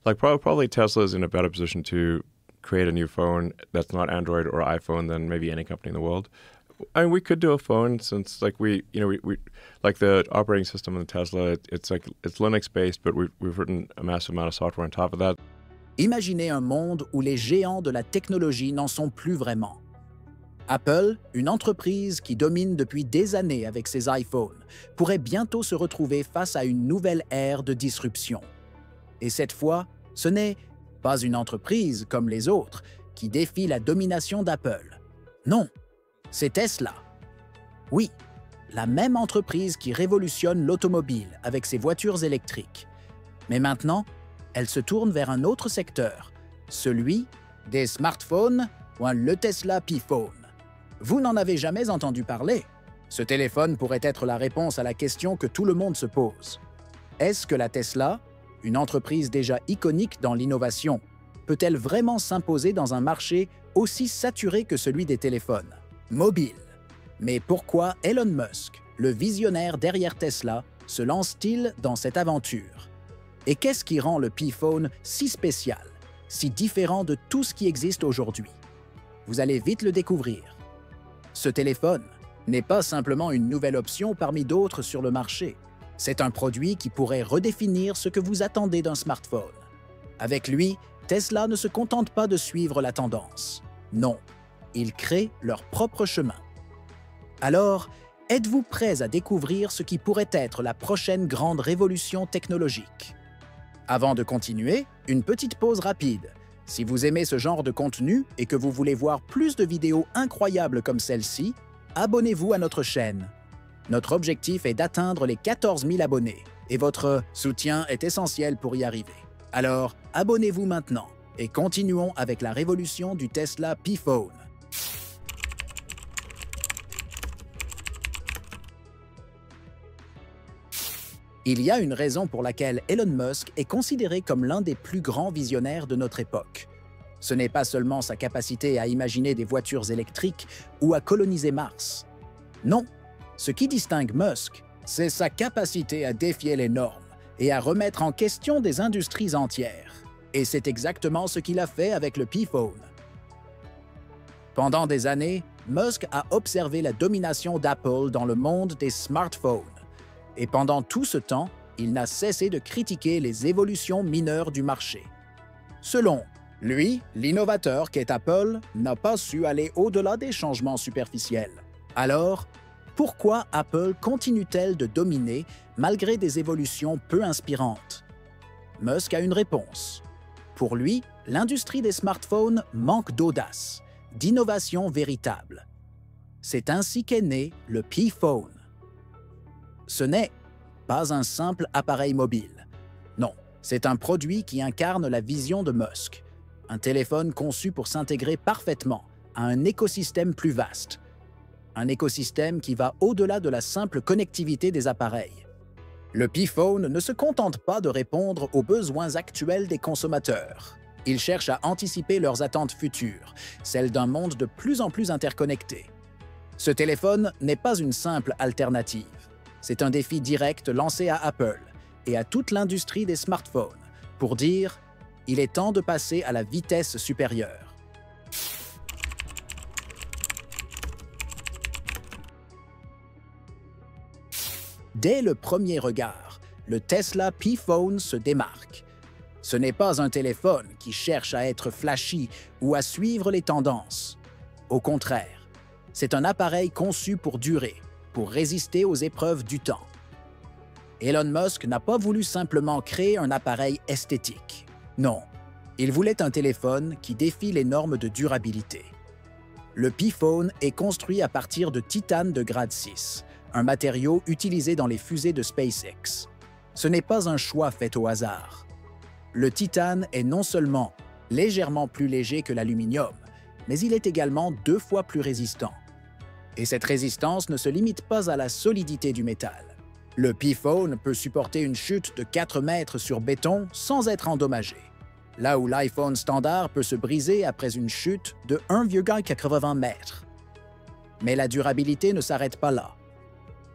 Like probably Tesla's in a better position to create a new phone that's not Android or iPhone than maybe any company in the world. I mean, we could do a phone since like we like the operating system in Tesla. It's Linux based, but we've written a massive amount of software on top of that. Imaginez un monde où les géants de la technologie n'en sont plus vraiment. Apple, une entreprise qui domine depuis des années avec ses iPhones, pourrait bientôt se retrouver face à une nouvelle ère de disruption. Et cette fois, ce n'est pas une entreprise comme les autres qui défie la domination d'Apple. Non, c'est Tesla. Oui, la même entreprise qui révolutionne l'automobile avec ses voitures électriques. Mais maintenant, elle se tourne vers un autre secteur, celui des smartphones ou le Tesla P-Phone. Vous n'en avez jamais entendu parler. Ce téléphone pourrait être la réponse à la question que tout le monde se pose. Est-ce que la Tesla, une entreprise déjà iconique dans l'innovation, peut-elle vraiment s'imposer dans un marché aussi saturé que celui des téléphones mobiles? Mais pourquoi Elon Musk, le visionnaire derrière Tesla, se lance-t-il dans cette aventure? Et qu'est-ce qui rend le P-Phone si spécial, si différent de tout ce qui existe aujourd'hui? Vous allez vite le découvrir. Ce téléphone n'est pas simplement une nouvelle option parmi d'autres sur le marché. C'est un produit qui pourrait redéfinir ce que vous attendez d'un smartphone. Avec lui, Tesla ne se contente pas de suivre la tendance. Non, ils créent leur propre chemin. Alors, êtes-vous prêts à découvrir ce qui pourrait être la prochaine grande révolution technologique? Avant de continuer, une petite pause rapide. Si vous aimez ce genre de contenu et que vous voulez voir plus de vidéos incroyables comme celle-ci, abonnez-vous à notre chaîne. Notre objectif est d'atteindre les 14 000 abonnés et votre soutien est essentiel pour y arriver. Alors, abonnez-vous maintenant et continuons avec la révolution du Tesla P-Phone. Il y a une raison pour laquelle Elon Musk est considéré comme l'un des plus grands visionnaires de notre époque. Ce n'est pas seulement sa capacité à imaginer des voitures électriques ou à coloniser Mars. Non, ce qui distingue Musk, c'est sa capacité à défier les normes et à remettre en question des industries entières. Et c'est exactement ce qu'il a fait avec le P-Phone. Pendant des années, Musk a observé la domination d'Apple dans le monde des smartphones. Et pendant tout ce temps, il n'a cessé de critiquer les évolutions mineures du marché. Selon lui, l'innovateur qu'est Apple n'a pas su aller au-delà des changements superficiels. Alors, pourquoi Apple continue-t-elle de dominer malgré des évolutions peu inspirantes? Musk a une réponse. Pour lui, l'industrie des smartphones manque d'audace, d'innovation véritable. C'est ainsi qu'est né le P-Phone. Ce n'est pas un simple appareil mobile. Non, c'est un produit qui incarne la vision de Musk. Un téléphone conçu pour s'intégrer parfaitement à un écosystème plus vaste. Un écosystème qui va au-delà de la simple connectivité des appareils. Le P-Phone ne se contente pas de répondre aux besoins actuels des consommateurs. Il cherche à anticiper leurs attentes futures, celles d'un monde de plus en plus interconnecté. Ce téléphone n'est pas une simple alternative. C'est un défi direct lancé à Apple et à toute l'industrie des smartphones pour dire « il est temps de passer à la vitesse supérieure ». Dès le premier regard, le Tesla P-Phone se démarque. Ce n'est pas un téléphone qui cherche à être flashy ou à suivre les tendances. Au contraire, c'est un appareil conçu pour durer, pour résister aux épreuves du temps. Elon Musk n'a pas voulu simplement créer un appareil esthétique. Non, il voulait un téléphone qui défie les normes de durabilité. Le P-Phone est construit à partir de titane de grade 6, un matériau utilisé dans les fusées de SpaceX. Ce n'est pas un choix fait au hasard. Le titane est non seulement légèrement plus léger que l'aluminium, mais il est également 2 fois plus résistant. Et cette résistance ne se limite pas à la solidité du métal. Le P-Phone peut supporter une chute de 4 mètres sur béton sans être endommagé, là où l'iPhone standard peut se briser après une chute de 1,80 m. Mais la durabilité ne s'arrête pas là.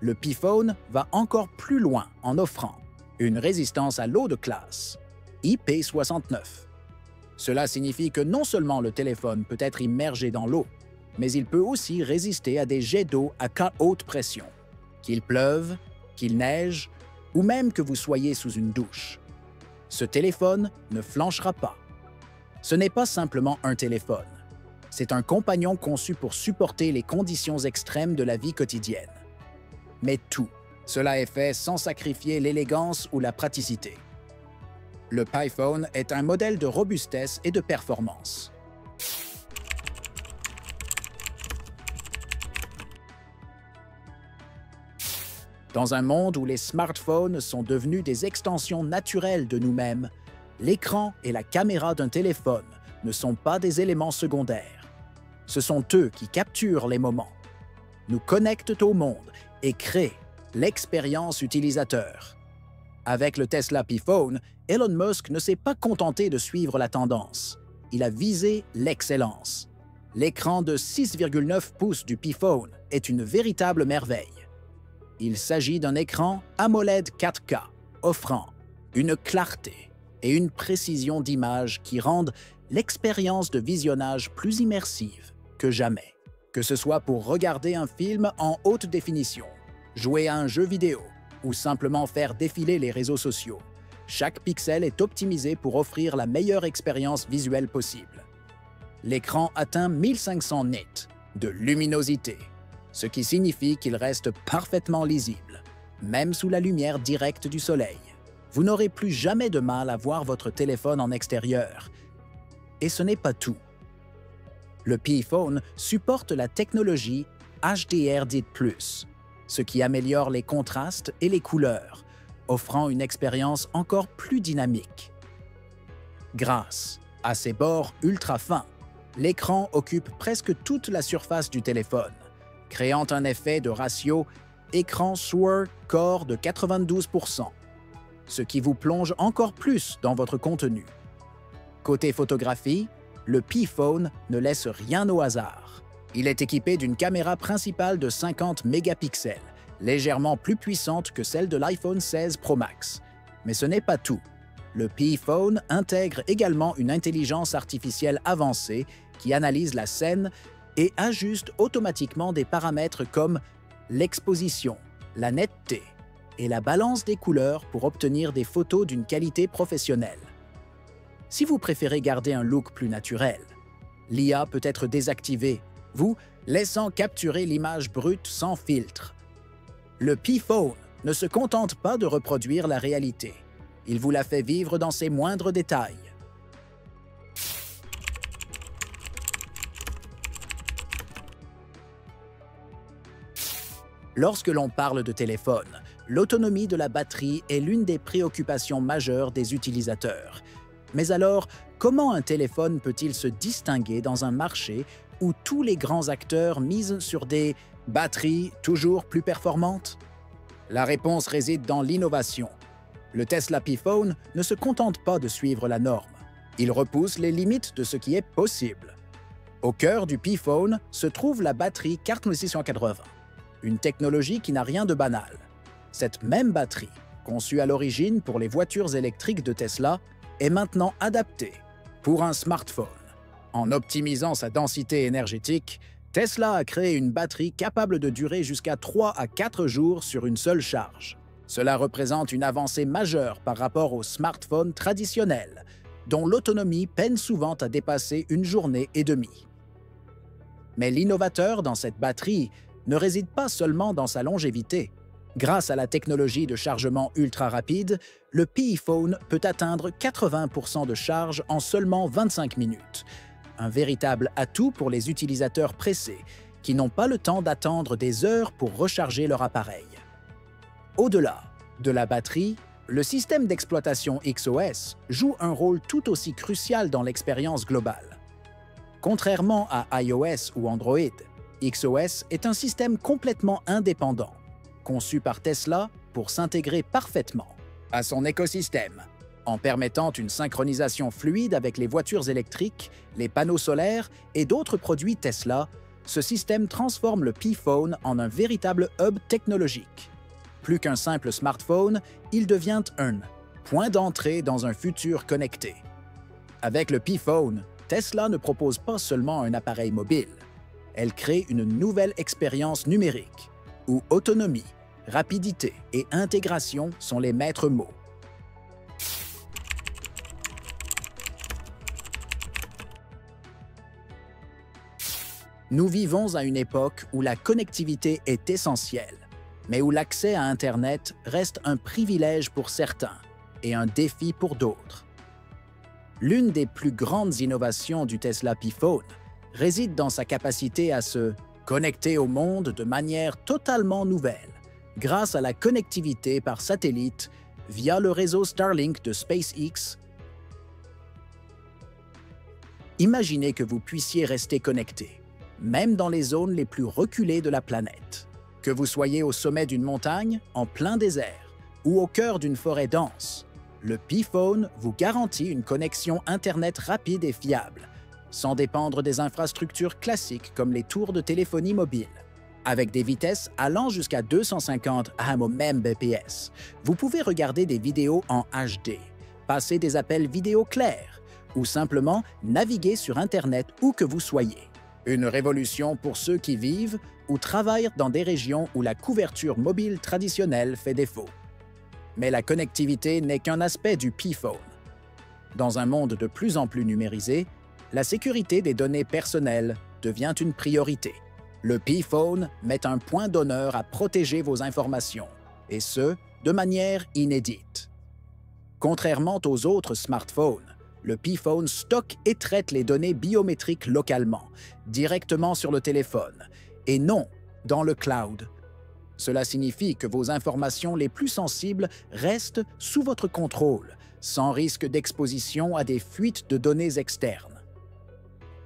Le P-Phone va encore plus loin en offrant une résistance à l'eau de classe. IP69. Cela signifie que non seulement le téléphone peut être immergé dans l'eau, mais il peut aussi résister à des jets d'eau à haute pression, qu'il pleuve, qu'il neige, ou même que vous soyez sous une douche. Ce téléphone ne flanchera pas. Ce n'est pas simplement un téléphone. C'est un compagnon conçu pour supporter les conditions extrêmes de la vie quotidienne. Mais tout, cela est fait sans sacrifier l'élégance ou la praticité. Le PiPhone est un modèle de robustesse et de performance. Dans un monde où les smartphones sont devenus des extensions naturelles de nous-mêmes, l'écran et la caméra d'un téléphone ne sont pas des éléments secondaires. Ce sont eux qui capturent les moments, nous connectent au monde et créent l'expérience utilisateur. Avec le Tesla PiPhone, Elon Musk ne s'est pas contenté de suivre la tendance. Il a visé l'excellence. L'écran de 6,9 pouces du PiPhone est une véritable merveille. Il s'agit d'un écran AMOLED 4K, offrant une clarté et une précision d'image qui rendent l'expérience de visionnage plus immersive que jamais. Que ce soit pour regarder un film en haute définition, jouer à un jeu vidéo ou simplement faire défiler les réseaux sociaux, chaque pixel est optimisé pour offrir la meilleure expérience visuelle possible. L'écran atteint 1500 nits de luminosité, ce qui signifie qu'il reste parfaitement lisible, même sous la lumière directe du soleil. Vous n'aurez plus jamais de mal à voir votre téléphone en extérieur. Et ce n'est pas tout. Le PiPhone supporte la technologie HDR10+, ce qui améliore les contrastes et les couleurs, offrant une expérience encore plus dynamique. Grâce à ses bords ultra fins, l'écran occupe presque toute la surface du téléphone, créant un effet de ratio écran-sur-corps de 92%, ce qui vous plonge encore plus dans votre contenu. Côté photographie, le PiPhone ne laisse rien au hasard. Il est équipé d'une caméra principale de 50 mégapixels, légèrement plus puissante que celle de l'iPhone 16 Pro Max. Mais ce n'est pas tout. Le PiPhone intègre également une intelligence artificielle avancée qui analyse la scène et ajuste automatiquement des paramètres comme l'exposition, la netteté et la balance des couleurs pour obtenir des photos d'une qualité professionnelle. Si vous préférez garder un look plus naturel, l'IA peut être désactivée, vous laissant capturer l'image brute sans filtre. Le PiPhone ne se contente pas de reproduire la réalité. Il vous la fait vivre dans ses moindres détails. Lorsque l'on parle de téléphone, l'autonomie de la batterie est l'une des préoccupations majeures des utilisateurs. Mais alors, comment un téléphone peut-il se distinguer dans un marché où tous les grands acteurs misent sur des batteries toujours plus performantes? La réponse réside dans l'innovation. Le Tesla PiPhone ne se contente pas de suivre la norme. Il repousse les limites de ce qui est possible. Au cœur du PiPhone se trouve la batterie 4680, une technologie qui n'a rien de banal. Cette même batterie, conçue à l'origine pour les voitures électriques de Tesla, est maintenant adaptée pour un smartphone. En optimisant sa densité énergétique, Tesla a créé une batterie capable de durer jusqu'à 3 à 4 jours sur une seule charge. Cela représente une avancée majeure par rapport aux smartphones traditionnels, dont l'autonomie peine souvent à dépasser une journée et demie. Mais l'innovateur dans cette batterie ne réside pas seulement dans sa longévité. Grâce à la technologie de chargement ultra rapide, le PiPhone peut atteindre 80% de charge en seulement 25 minutes. Un véritable atout pour les utilisateurs pressés qui n'ont pas le temps d'attendre des heures pour recharger leur appareil. Au-delà de la batterie, le système d'exploitation XOS joue un rôle tout aussi crucial dans l'expérience globale. Contrairement à iOS ou Android, XOS est un système complètement indépendant, conçu par Tesla pour s'intégrer parfaitement à son écosystème, en permettant une synchronisation fluide avec les voitures électriques, les panneaux solaires et d'autres produits Tesla. Ce système transforme le PiPhone en un véritable hub technologique. Plus qu'un simple smartphone, il devient un point d'entrée dans un futur connecté. Avec le P-Phone, Tesla ne propose pas seulement un appareil mobile. Elle crée une nouvelle expérience numérique, où autonomie, rapidité et intégration sont les maîtres mots. Nous vivons à une époque où la connectivité est essentielle, mais où l'accès à Internet reste un privilège pour certains et un défi pour d'autres. L'une des plus grandes innovations du Tesla P-Phone réside dans sa capacité à se connecter au monde de manière totalement nouvelle, grâce à la connectivité par satellite via le réseau Starlink de SpaceX. Imaginez que vous puissiez rester connecté, même dans les zones les plus reculées de la planète. Que vous soyez au sommet d'une montagne, en plein désert, ou au cœur d'une forêt dense, le P-Phone vous garantit une connexion Internet rapide et fiable, sans dépendre des infrastructures classiques comme les tours de téléphonie mobile. Avec des vitesses allant jusqu'à 250 Mbps, vous pouvez regarder des vidéos en HD, passer des appels vidéo clairs, ou simplement naviguer sur Internet où que vous soyez. Une révolution pour ceux qui vivent ou travaillent dans des régions où la couverture mobile traditionnelle fait défaut. Mais la connectivité n'est qu'un aspect du P-Phone. Dans un monde de plus en plus numérisé, la sécurité des données personnelles devient une priorité. Le P-Phone met un point d'honneur à protéger vos informations, et ce, de manière inédite. Contrairement aux autres smartphones, le P-Phone stocke et traite les données biométriques localement, directement sur le téléphone, et non dans le cloud. Cela signifie que vos informations les plus sensibles restent sous votre contrôle, sans risque d'exposition à des fuites de données externes.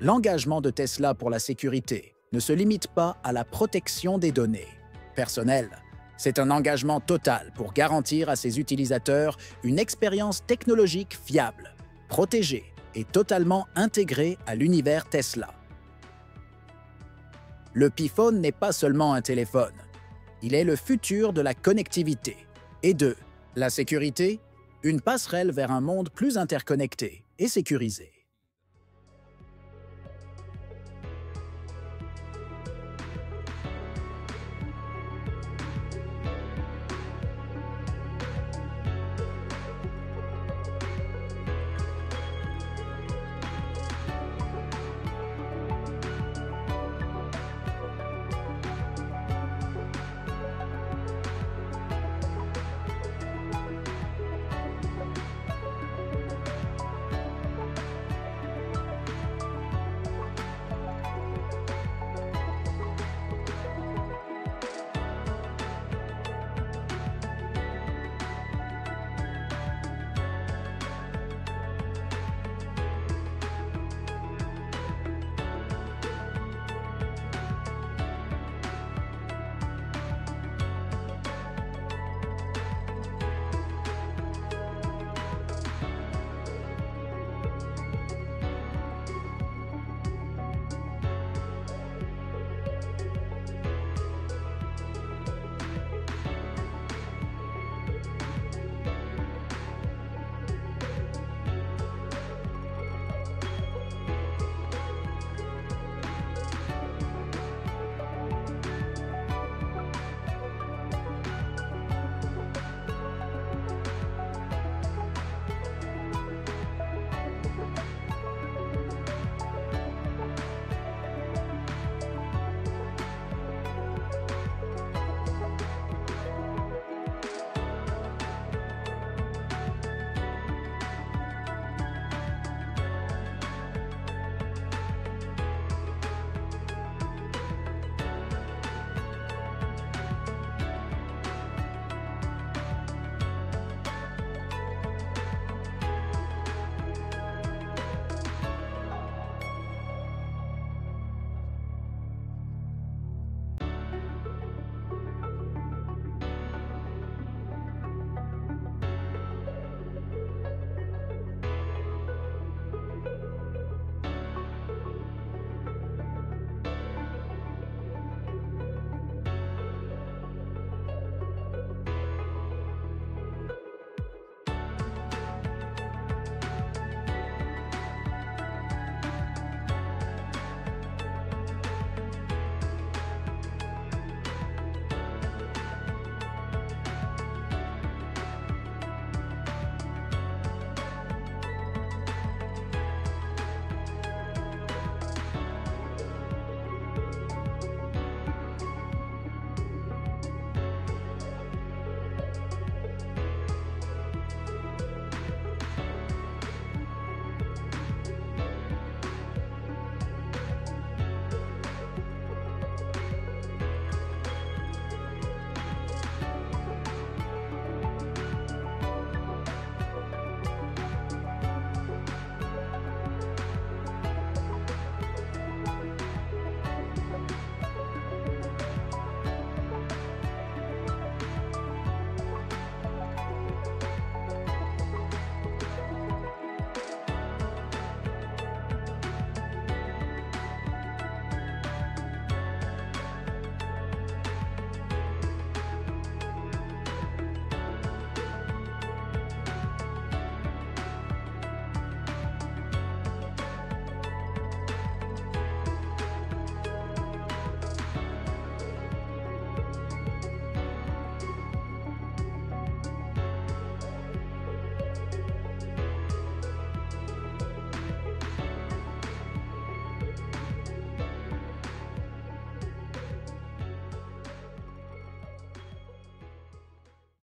L'engagement de Tesla pour la sécurité ne se limite pas à la protection des données personnelles. C'est un engagement total pour garantir à ses utilisateurs une expérience technologique fiable, protégée et totalement intégrée à l'univers Tesla. Le P-Phone n'est pas seulement un téléphone. Il est le futur de la connectivité et de la sécurité, une passerelle vers un monde plus interconnecté et sécurisé.